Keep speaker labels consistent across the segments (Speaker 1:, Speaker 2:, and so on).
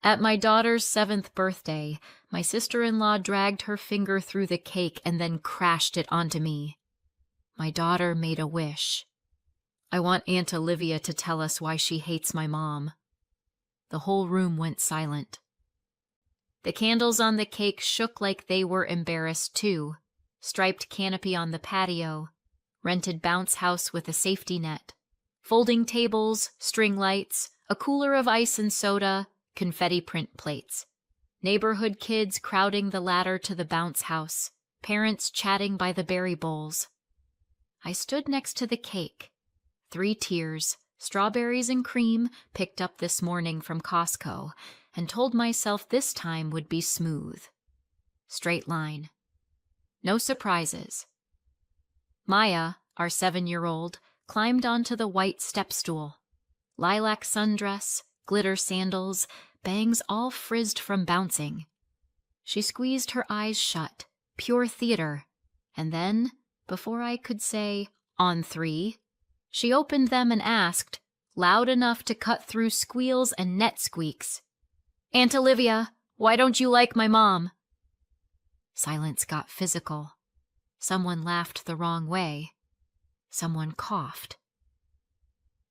Speaker 1: At my daughter's 7th birthday, my sister-in-law dragged her finger through the cake and then crashed it onto me. My daughter made a wish. I want Aunt Olivia to tell us why she hates my mom. The whole room went silent. The candles on the cake shook like they were embarrassed too. Striped canopy on the patio, rented bounce house with a safety net, folding tables, string lights, a cooler of ice and soda, confetti print plates. Neighborhood kids crowding the ladder to the bounce house, parents chatting by the berry bowls. I stood next to the cake. 3 tiers, strawberries and cream, picked up this morning from Costco, and told myself this time would be smooth. Straight line. No surprises. Maya, our 7-year-old, climbed onto the white step stool. Lilac sundress, glitter sandals, bangs all frizzed from bouncing. She squeezed her eyes shut, pure theater, and then, before I could say, on 3, she opened them and asked, loud enough to cut through squeals and net squeaks, "Aunt Olivia, why don't you like my mom?" Silence got physical. Someone laughed the wrong way. Someone coughed.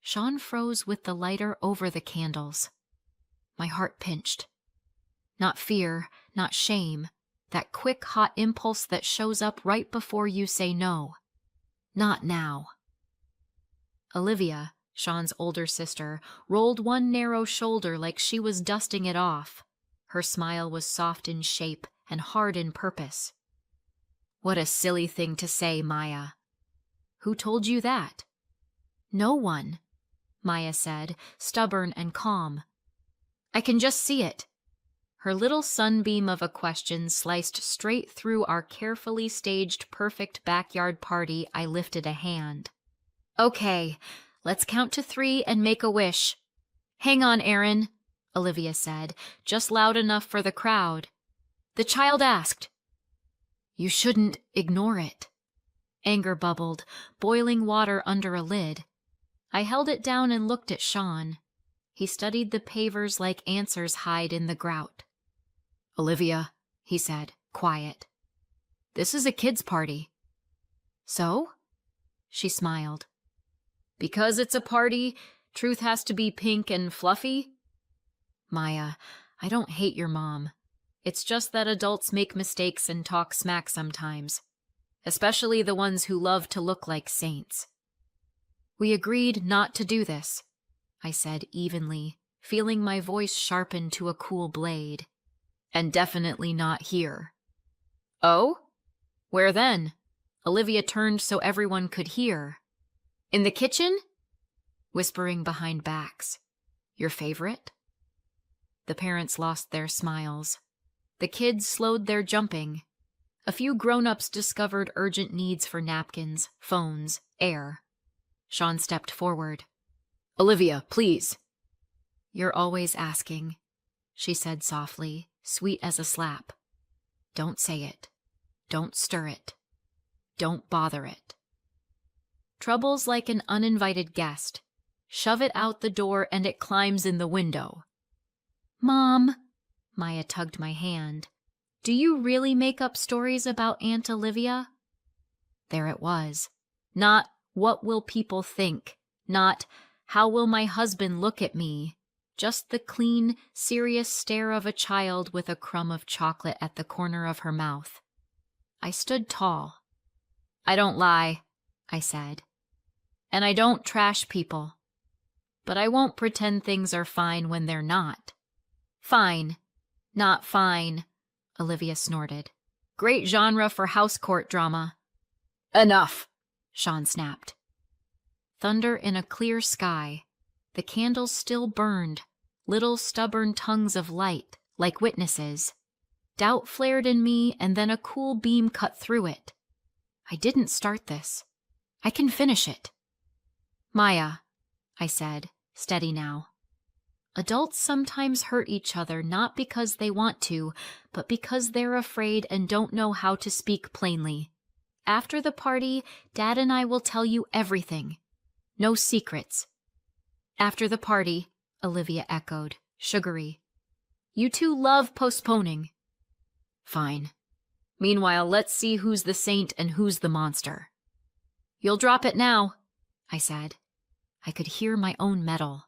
Speaker 1: Sean froze with the lighter over the candles. My heart pinched. Not fear, not shame, that quick, hot impulse that shows up right before you say no. Not now. Olivia, Sean's older sister, rolled one narrow shoulder like she was dusting it off. Her smile was soft in shape and hard in purpose. "What a silly thing to say, Maya." "Who told you that?" "No one," Maya said, stubborn and calm. "I can just see it." Her little sunbeam of a question sliced straight through our carefully staged perfect backyard party. I lifted a hand. "Okay, let's count to 3 and make a wish." "Hang on, Erin," Olivia said, just loud enough for the crowd. "The child asked." "You shouldn't ignore it." Anger bubbled, boiling water under a lid. I held it down and looked at Sean. He studied the pavers like answers hide in the grout. "Olivia," he said, quiet. "This is a kid's party." "So?" She smiled. "Because it's a party, truth has to be pink and fluffy?" "Maya, I don't hate your mom. It's just that adults make mistakes and talk smack sometimes, especially the ones who love to look like saints." "We agreed not to do this," I said evenly, feeling my voice sharpen to a cool blade. "And definitely not here." "Oh? Where then?" Olivia turned so everyone could hear. "In the kitchen?" Whispering behind backs. "Your favorite?" The parents lost their smiles. The kids slowed their jumping. A few grown-ups discovered urgent needs for napkins, phones, air. Sean stepped forward. "Olivia, please." "You're always asking," she said softly, sweet as a slap. "Don't say it. Don't stir it. Don't bother it. Trouble's like an uninvited guest. Shove it out the door and it climbs in the window." "Mom," Maya tugged my hand, "do you really make up stories about Aunt Olivia?" There it was. Not, "What will people think?" Not, "How will my husband look at me?" Just the clean, serious stare of a child with a crumb of chocolate at the corner of her mouth. I stood tall. "I don't lie," I said. "And I don't trash people. But I won't pretend things are fine when they're not." "Fine. Not fine," Olivia snorted. "Great genre for house court drama." "Enough," Sean snapped. Thunder in a clear sky. The candles still burned, little stubborn tongues of light, like witnesses. Doubt flared in me, and then a cool beam cut through it. I didn't start this. I can finish it. "Maya," I said, steady now. "Adults sometimes hurt each other not because they want to, but because they're afraid and don't know how to speak plainly. After the party, Dad and I will tell you everything. No secrets." "After the party," Olivia echoed, sugary. You two love postponing. Fine. Meanwhile, let's see who's the saint and who's the monster. You'll drop it now, I said. I could hear my own mettle.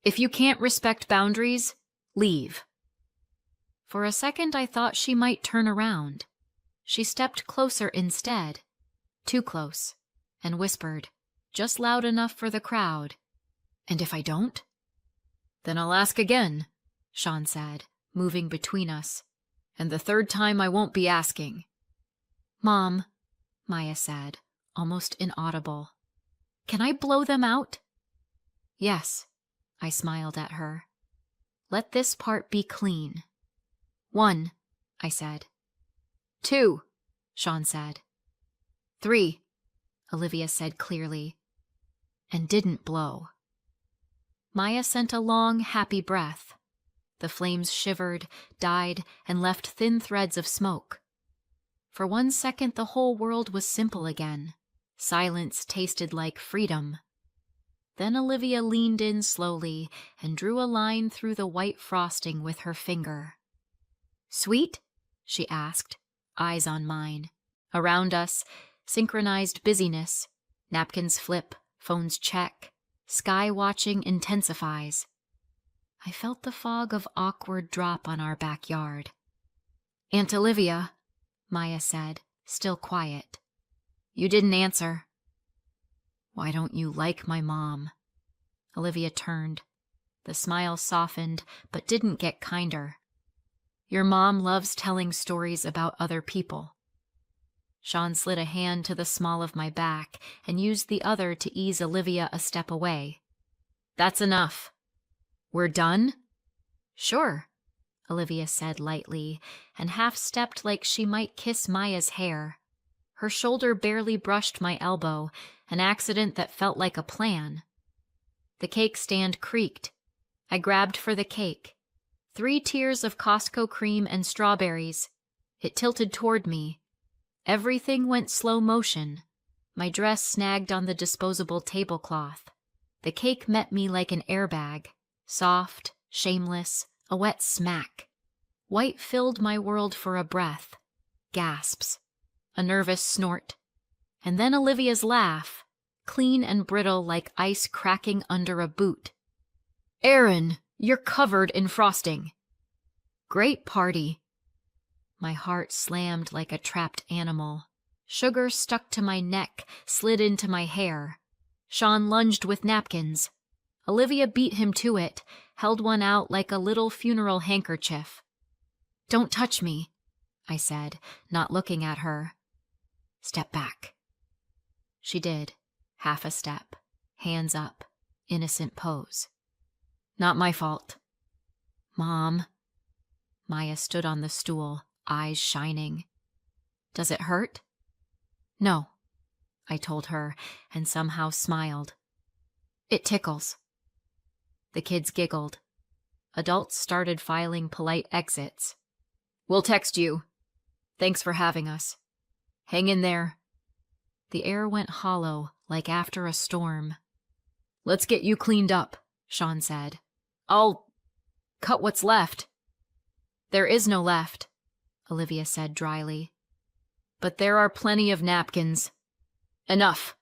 Speaker 1: If you can't respect boundaries, leave. For a second I thought she might turn around. She stepped closer instead, too close, and whispered, just loud enough for the crowd. And if I don't? Then I'll ask again, Sean said, moving between us. And the third time I won't be asking. Mom, Maya said, almost inaudible. Can I blow them out? Yes, I smiled at her. Let this part be clean. 1, I said. 2, Sean said. 3, Olivia said clearly, and didn't blow. Maya sent a long, happy breath. The flames shivered, died, and left thin threads of smoke. For 1 second the whole world was simple again. Silence tasted like freedom. Then Olivia leaned in slowly and drew a line through the white frosting with her finger. Sweet? She asked, eyes on mine. Around us, synchronized busyness. Napkins flip, phones check. Sky watching intensifies. I felt the fog of awkward drop on our backyard. Aunt Olivia, Maya said, still quiet. You didn't answer. Why don't you like my mom? Olivia turned. The smile softened, but didn't get kinder. Your mom loves telling stories about other people. Sean slid a hand to the small of my back and used the other to ease Olivia a step away. That's enough. We're done? Sure, Olivia said lightly, and half-stepped like she might kiss Maya's hair. Her shoulder barely brushed my elbow, an accident that felt like a plan. The cake stand creaked. I grabbed for the cake. 3 tiers of Costco cream and strawberries. It tilted toward me. Everything went slow motion. My dress snagged on the disposable tablecloth. The cake met me like an airbag. Soft, shameless, a wet smack. White filled my world for a breath. Gasps. A nervous snort. And then Olivia's laugh, clean and brittle like ice cracking under a boot. Aaron, you're covered in frosting. Great party. My heart slammed like a trapped animal. Sugar stuck to my neck, slid into my hair. Sean lunged with napkins. Olivia beat him to it, held one out like a little funeral handkerchief. Don't touch me, I said, not looking at her. Step back. She did, half a step, hands up, innocent pose. Not my fault. Mom. Maya stood on the stool, eyes shining. Does it hurt? No, I told her, and somehow smiled. It tickles. The kids giggled. Adults started filing polite exits. We'll text you. Thanks for having us. Hang in there. The air went hollow, like after a storm. Let's get you cleaned up, Sean said. I'll cut what's left. There is no left, Olivia said dryly. But there are plenty of napkins. Enough,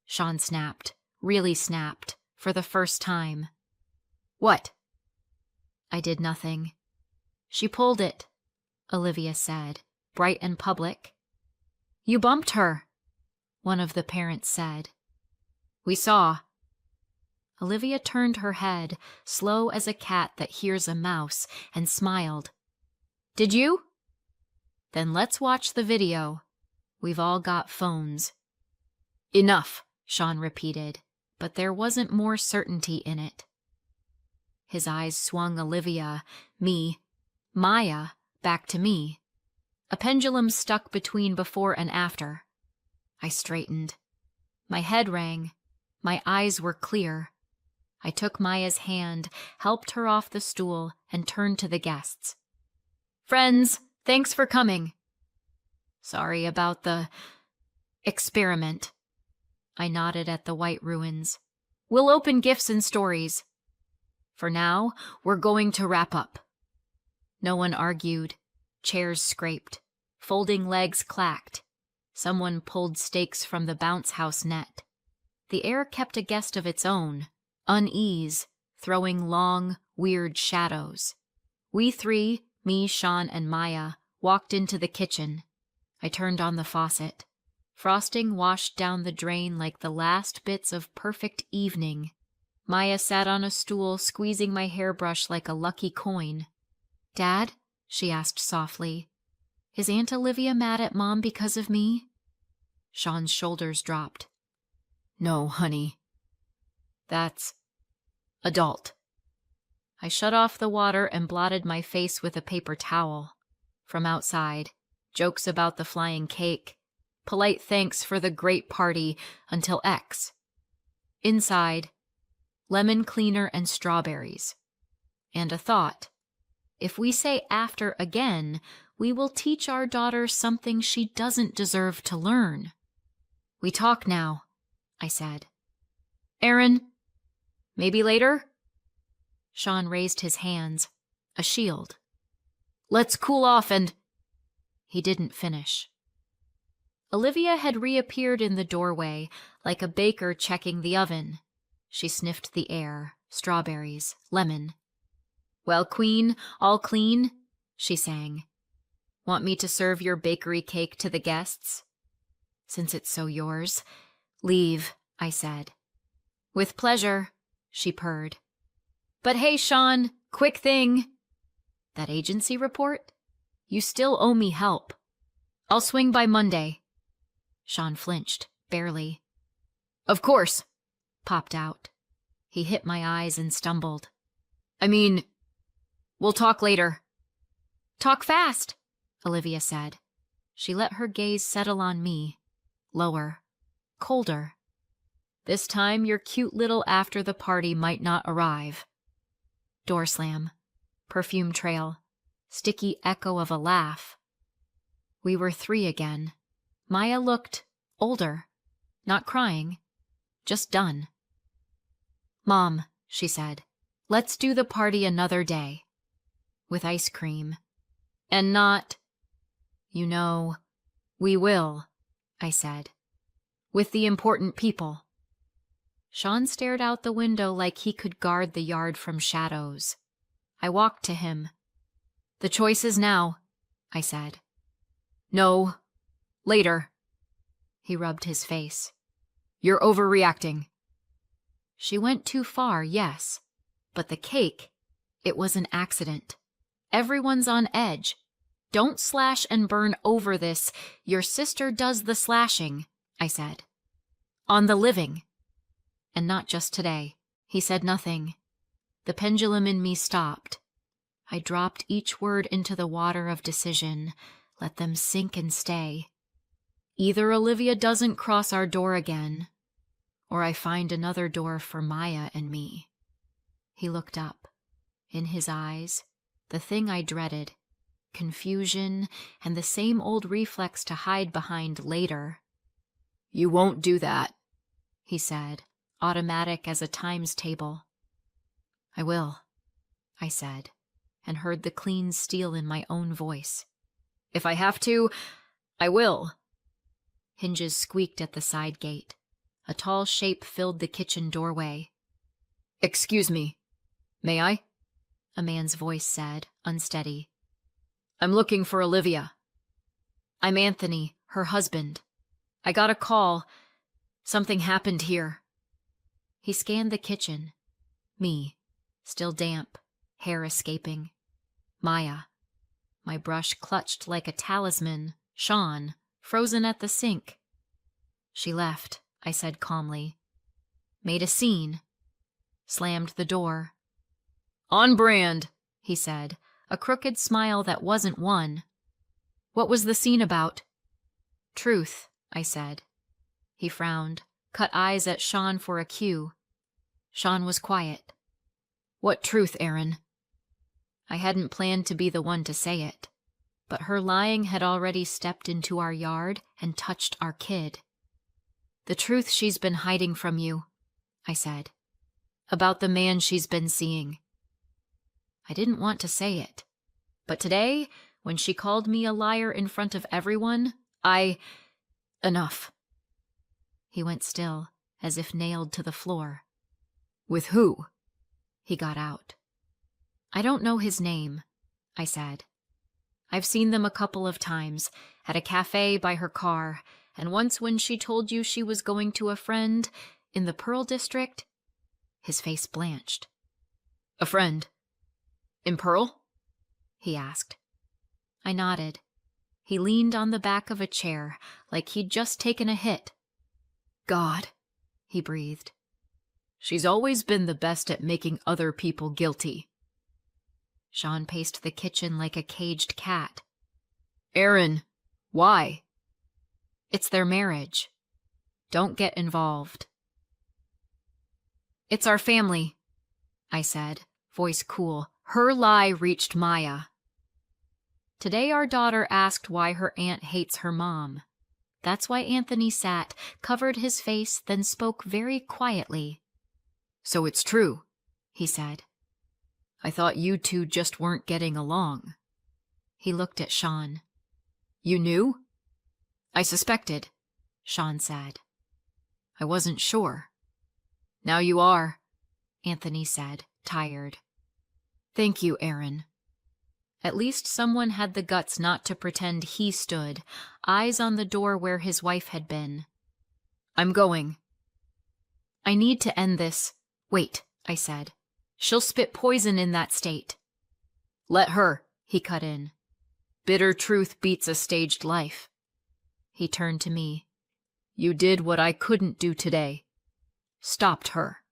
Speaker 1: Sean snapped, really snapped, for the first time. What? I did nothing. She pulled it, Olivia said, bright and public. You bumped her, one of the parents said. We saw. Olivia turned her head, slow as a cat that hears a mouse, and smiled. Did you? Then let's watch the video. We've all got phones. Enough, Sean repeated, but there wasn't more certainty in it. His eyes swung Olivia, me, Maya, back to me. A pendulum stuck between before and after. I straightened. My head rang. My eyes were clear. I took Maya's hand, helped her off the stool, and turned to the guests. Friends, thanks for coming. Sorry about the experiment. I nodded at the white ruins. We'll open gifts and stories. For now, we're going to wrap up. No one argued. Chairs scraped. Folding legs clacked. Someone pulled stakes from the bounce house net. The air kept a guest of its own, unease, throwing long, weird shadows. We three, me, Sean, and Maya, walked into the kitchen. I turned on the faucet. Frosting washed down the drain like the last bits of perfect evening. Maya sat on a stool, squeezing my hairbrush like a lucky coin. "Dad?" she asked softly. "Is Aunt Olivia mad at Mom because of me?" Sean's shoulders dropped. "No, honey. That's adult." I shut off the water and blotted my face with a paper towel. From outside, jokes about the flying cake, polite thanks for the great party until X. Inside, lemon cleaner and strawberries. And a thought. If we say after again, we will teach our daughter something she doesn't deserve to learn. "We talk now," I said. "Aaron, maybe later?" Sean raised his hands, a shield. "Let's cool off and—" He didn't finish. Olivia had reappeared in the doorway, like a baker checking the oven. She sniffed the air, strawberries, lemon. "Well, Queen, all clean?" she sang. "Want me to serve your bakery cake to the guests?" "Since it's so yours, leave," I said. "With pleasure," she purred. "But hey, Sean, quick thing." "That agency report? You still owe me help. I'll swing by Monday." Sean flinched, barely. "Of course," popped out. He hit my eyes and stumbled. "I mean, we'll talk later." "Talk fast," Olivia said. She let her gaze settle on me, lower, colder. "This time your cute little after the party might not arrive." Door slam, perfume trail, sticky echo of a laugh. We were three again. Maya looked older, not crying, just done. "Mom," she said, "let's do the party another day. With ice cream. And not—" "You know, we will," I said. "With the important people." Sean stared out the window like he could guard the yard from shadows. I walked to him. "The choice is now," I said. "No, later." He rubbed his face. "You're overreacting." She went too far, yes. But the cake, it was an accident. Everyone's on edge. "Don't slash and burn over this. Your sister does the slashing," I said. "On the living." And not just today. He said nothing. The pendulum in me stopped. I dropped each word into the water of decision, let them sink and stay. Either Olivia doesn't cross our door again, or I find another door for Maya and me. He looked up. In his eyes, the thing I dreaded, confusion and the same old reflex to hide behind later. "You won't do that," he said, automatic as a times table. "I will," I said, and heard the clean steel in my own voice. "If I have to, I will." Hinges squeaked at the side gate. A tall shape filled the kitchen doorway. "Excuse me, may I?" a man's voice said, unsteady. "I'm looking for Olivia." "I'm Anthony, her husband. I got a call. Something happened here." He scanned the kitchen. Me, still damp, hair escaping. Maya, my brush clutched like a talisman. Sean, frozen at the sink. "She left," I said calmly. "Made a scene." Slammed the door. "On brand," he said, a crooked smile that wasn't one. "What was the scene about?" "Truth," I said. He frowned, cut eyes at Sean for a cue. Sean was quiet. "What truth, Aaron?" I hadn't planned to be the one to say it, but her lying had already stepped into our yard and touched our kid. "The truth she's been hiding from you," I said. "About the man she's been seeing." I didn't want to say it. But today, when she called me a liar in front of everyone, Enough." He went still, as if nailed to the floor. "With who?" He got out. "I don't know his name," I said. "I've seen them a couple of times, at a cafe by her car, and once when she told you she was going to a friend in the Pearl District." His face blanched. "A friend? In Pearl?" he asked. I nodded. He leaned on the back of a chair, like he'd just taken a hit. "God," he breathed. "She's always been the best at making other people guilty." Sean paced the kitchen like a caged cat. "Aaron, why?" "It's their marriage. Don't get involved." "It's our family," I said, voice cool. Her lie reached Maya. Today our daughter asked why her aunt hates her mom. That's why Anthony sat, covered his face, then spoke very quietly. "So it's true," he said. "I thought you two just weren't getting along." He looked at Sean. "You knew?" "I suspected," Sean said. "I wasn't sure." "Now you are," Anthony said, tired. "Thank you, Aaron." At least someone had the guts not to pretend he stood, eyes on the door where his wife had been. "I'm going." "I need to end this." "Wait," I said. "She'll spit poison in that state." "Let her," he cut in. "Bitter truth beats a staged life." He turned to me. "You did what I couldn't do today. Stopped her."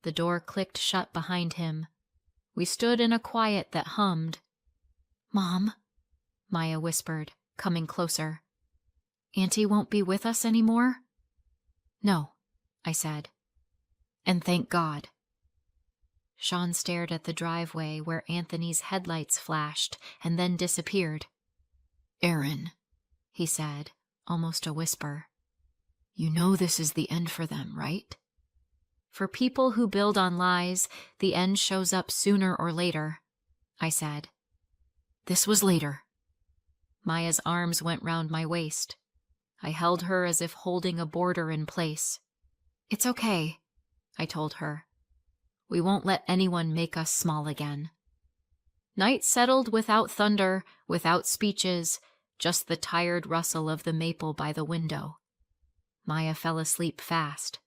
Speaker 1: The door clicked shut behind him. We stood in a quiet that hummed. "Mom," Maya whispered, coming closer. "Auntie won't be with us anymore?" "No," I said. "And thank God." Sean stared at the driveway where Anthony's headlights flashed and then disappeared. "Aaron," he said, almost a whisper. "You know this is the end for them, right?" For people who build on lies, the end shows up sooner or later, I said. "This was later." Maya's arms went round my waist. I held her as if holding a border in place. "It's okay," I told her. "We won't let anyone make us small again." Night settled without thunder, without speeches, just the tired rustle of the maple by the window. Maya fell asleep fast.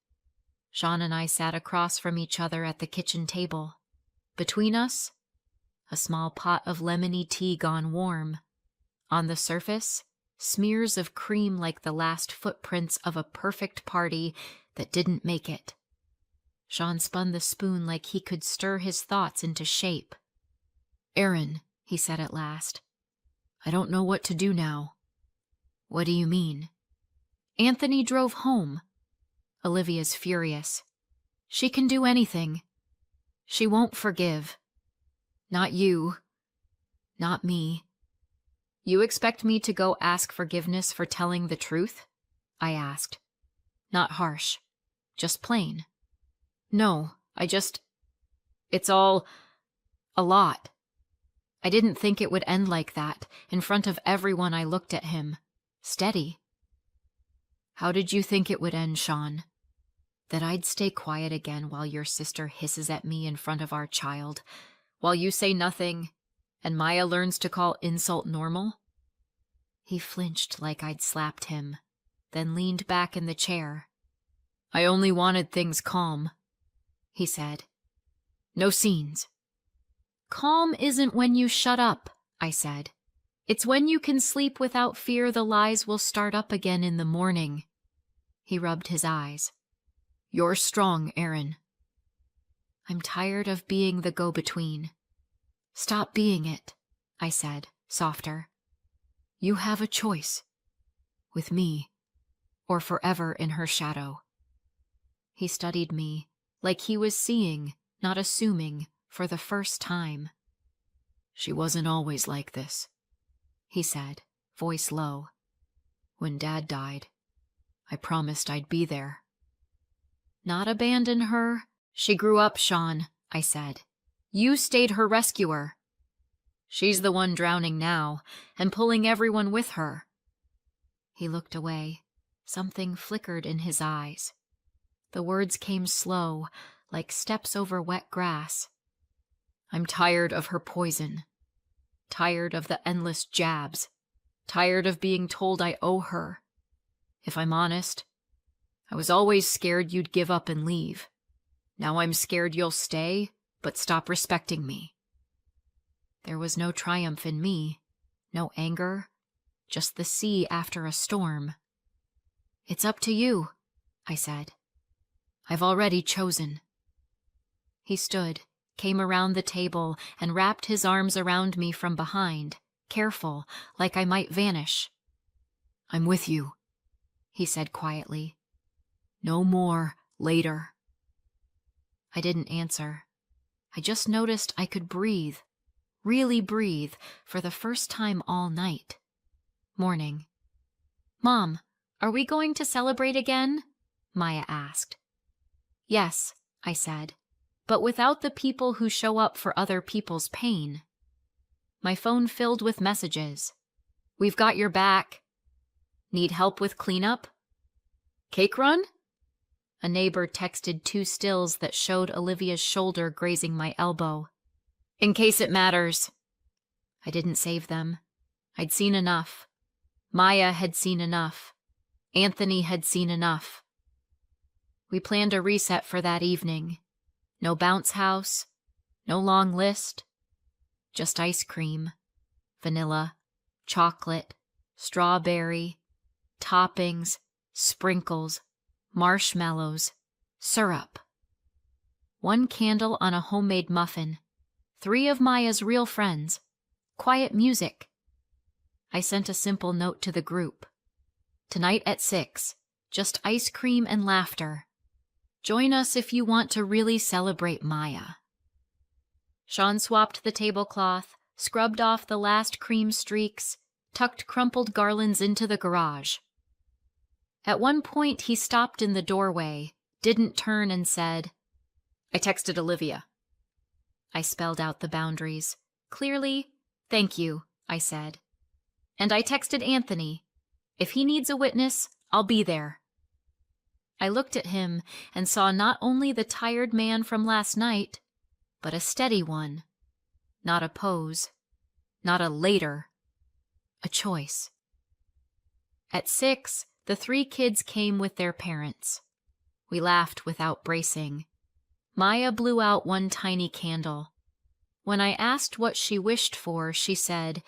Speaker 1: Sean and I sat across from each other at the kitchen table. Between us, a small pot of lemony tea gone warm. On the surface, smears of cream like the last footprints of a perfect party that didn't make it. Sean spun the spoon like he could stir his thoughts into shape. "Aaron," he said at last, "I don't know what to do now." "What do you mean?" "Anthony drove home." Olivia's furious. "She can do anything. She won't forgive. Not you. Not me." "You expect me to go ask forgiveness for telling the truth?" I asked. Not harsh, just plain. "No, it's all a lot. I didn't think it would end like that. In front of everyone I looked at him. Steady." "How did you think it would end, Sean?" "That I'd stay quiet again while your sister hisses at me in front of our child, while you say nothing, and Maya learns to call insult normal?" He flinched like I'd slapped him, then leaned back in the chair. "I only wanted things calm," he said. "No scenes." "Calm isn't when you shut up," I said. "It's when you can sleep without fear the lies will start up again in the morning." He rubbed his eyes. "You're strong, Aaron." "I'm tired of being the go-between." "Stop being it," I said, softer. "You have a choice. With me, or forever in her shadow." He studied me, like he was seeing, not assuming, for the first time. "She wasn't always like this," he said, voice low. "When Dad died, I promised I'd be there." "Not abandon her. She grew up, Sean," I said. "You stayed her rescuer." She's the one drowning now, and pulling everyone with her." He looked away. Something flickered in his eyes. The words came slow, like steps over wet grass. "I'm tired of her poison. Tired of the endless jabs. Tired of being told I owe her. If I'm honest, I was always scared you'd give up and leave. Now I'm scared you'll stay, but stop respecting me." There was no triumph in me, no anger, just the sea after a storm. "It's up to you," I said. "I've already chosen." He stood, came around the table, and wrapped his arms around me from behind, careful, like I might vanish. "I'm with you," he said quietly. "No more later." I didn't answer. I just noticed I could breathe, really breathe, for the first time all night. Morning. "Mom, are we going to celebrate again?" Maya asked. "Yes," I said, "but without the people who show up for other people's pain." My phone filled with messages. "We've got your back." "Need help with cleanup?" "Cake run?" A neighbor texted 2 stills that showed Olivia's shoulder grazing my elbow. "In case it matters." I didn't save them. I'd seen enough. Maya had seen enough. Anthony had seen enough. We planned a reset for that evening. No bounce house, no long list, just ice cream, vanilla, chocolate, strawberry, toppings, sprinkles, marshmallows, syrup. 1 candle on a homemade muffin, 3 of Maya's real friends, quiet music. I sent a simple note to the group. "Tonight at 6, just ice cream and laughter. Join us if you want to really celebrate Maya." Sean swapped the tablecloth, scrubbed off the last cream streaks, tucked crumpled garlands into the garage. At one point he stopped in the doorway, didn't turn, and said, "I texted Olivia." I spelled out the boundaries. Clearly, "Thank you," I said. "And I texted Anthony. If he needs a witness, I'll be there." I looked at him and saw not only the tired man from last night, but a steady one. Not a pose. Not a later. A choice. At 6, the 3 kids came with their parents. We laughed without bracing. Maya blew out 1 tiny candle. When I asked what she wished for, she said,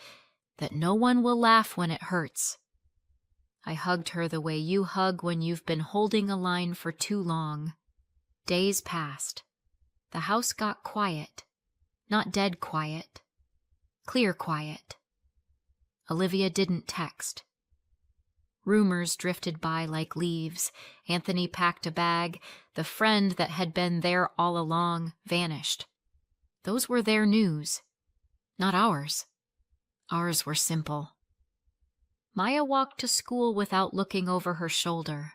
Speaker 1: "That no one will laugh when it hurts." I hugged her the way you hug when you've been holding a line for too long. Days passed. The house got quiet. Not dead quiet. Clear quiet. Olivia didn't text. Rumors drifted by like leaves. Anthony packed a bag. The friend that had been there all along vanished. Those were their news, not ours. Ours were simple. Maya walked to school without looking over her shoulder.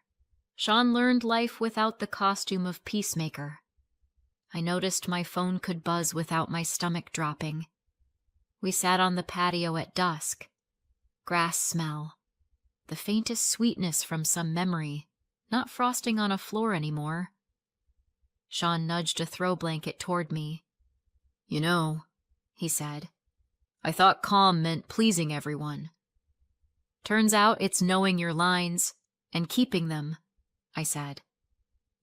Speaker 1: Sean learned life without the costume of peacemaker. I noticed my phone could buzz without my stomach dropping. We sat on the patio at dusk. Grass smell. The faintest sweetness from some memory, not frosting on a floor anymore. Sean nudged a throw blanket toward me. "You know," he said, "I thought calm meant pleasing everyone. Turns out it's knowing your lines and keeping them," I said.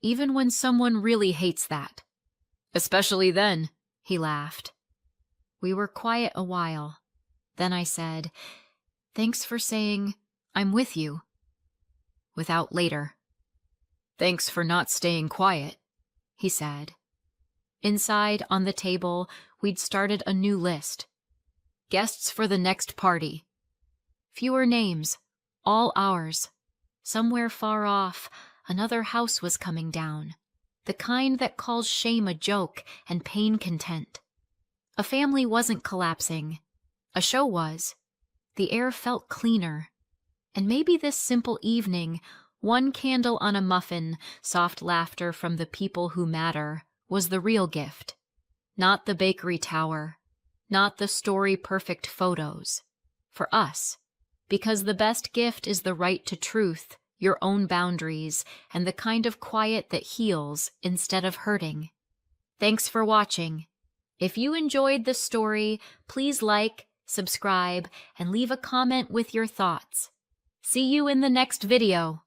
Speaker 1: "Even when someone really hates that." "Especially then," he laughed. We were quiet a while. Then I said, "Thanks for saying I'm with you." Without later. "Thanks for not staying quiet," he said. Inside, on the table, we'd started a new list. Guests for the next party. Fewer names, all ours. Somewhere far off, another house was coming down. The kind that calls shame a joke and pain content. A family wasn't collapsing. A show was. The air felt cleaner. And maybe this simple evening, 1 candle on a muffin, soft laughter from the people who matter, was the real gift. Not the bakery tower. not the story-perfect photos. For us. Because the best gift is the right to truth, your own boundaries, and the kind of quiet that heals instead of hurting. Thanks for watching. If you enjoyed this story, please like, subscribe, and leave a comment with your thoughts. See you in the next video.